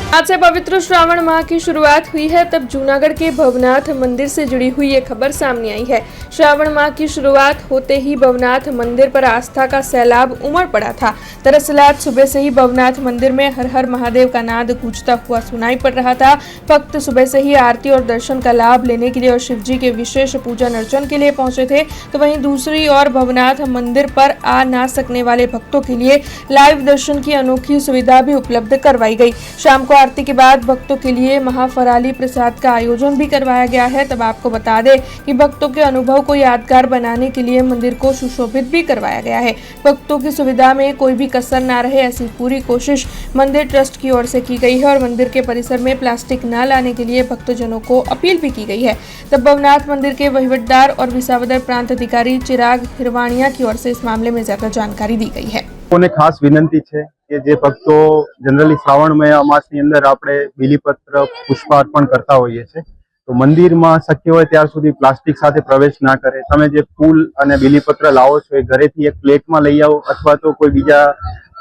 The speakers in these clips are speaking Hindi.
आज से पवित्र श्रावण माह की शुरुआत हुई है, तब जूनागढ़ के भवनाथ मंदिर से जुड़ी हुई ये खबर सामने आई है। श्रावण माह की शुरुआत होते ही भवनाथ मंदिर पर आस्था का सैलाब उमड़ पड़ा था। दरअसल आज सुबह से ही भवनाथ मंदिर में हर हर महादेव का नाद गूंजता हुआ सुनाई पड़ रहा था। भक्त सुबह से ही आरती और दर्शन का लाभ लेने के लिए और शिव जी के विशेष पूजन अर्चन के लिए पहुंचे थे, तो वहीं दूसरी ओर भवनाथ मंदिर पर आ ना सकने वाले भक्तों के लिए लाइव दर्शन की अनोखी सुविधा भी उपलब्ध करवाई गई। शाम को आरती के बाद भक्तों के लिए महाफराली प्रसाद का आयोजन भी करवाया गया है। तब आपको बता दें कि भक्तों के अनुभव को यादगार बनाने के लिए मंदिर को सुशोभित भी करवाया गया है। भक्तों की सुविधा में कोई भी कसर ना रहे, ऐसी पूरी कोशिश मंदिर ट्रस्ट की ओर से की गई है और मंदिर के परिसर में प्लास्टिक न लाने के लिए भक्तजनों को अपील भी की गई है। तब भवनाथ मंदिर के वहीवटदार और विसावदर प्रांत अधिकारी चिराग हिरवाणिया की ओर से इस मामले में ज्यादा जानकारी दी गई है। खास विनंती है कि जे भक्तो जनरली श्रावणमय અમાસની અંદર આપણે બીલીપત્ર પુષ્પ અર્પણ કરતા હોઈએ છે, તો મંદિરમાં શક્ય હોય ત્યાર સુધી પ્લાસ્ટિક સાથે પ્રવેશ ના કરે। તમે જે ફૂલ અને બીલીપત્ર લાવો છો એ ઘરેથી એક પ્લેટમાં લઈ આવો અથવા તો કોઈ બીજા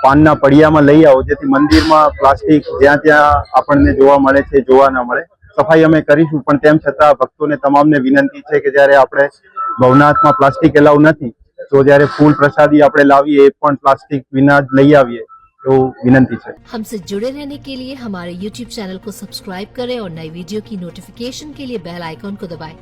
પાનના પડિયામાં લઈ આવો, જેથી મંદિરમાં પ્લાસ્ટિક જ્યાં ત્યાં આપણને જોવા મળે છે જોવા ન મળે। સફાઈ અમે કરીશું, પણ તેમ છતાં ભક્તોને તમામને વિનંતી છે કે જ્યારે આપણે ભવનાથમાં પ્લાસ્ટિક એલાઉ નથી, तो जયારે फूल प्रसादी આપણે લાવીએ એ પણ પ્લાસ્ટિક વિના જ લઈ આવીએ, तो विनंती है। हमसे जुड़े रहने के लिए हमारे YouTube चैनल को सब्सक्राइब करें और नई वीडियो की नोटिफिकेशन के लिए बेल आइकॉन को दबाएं।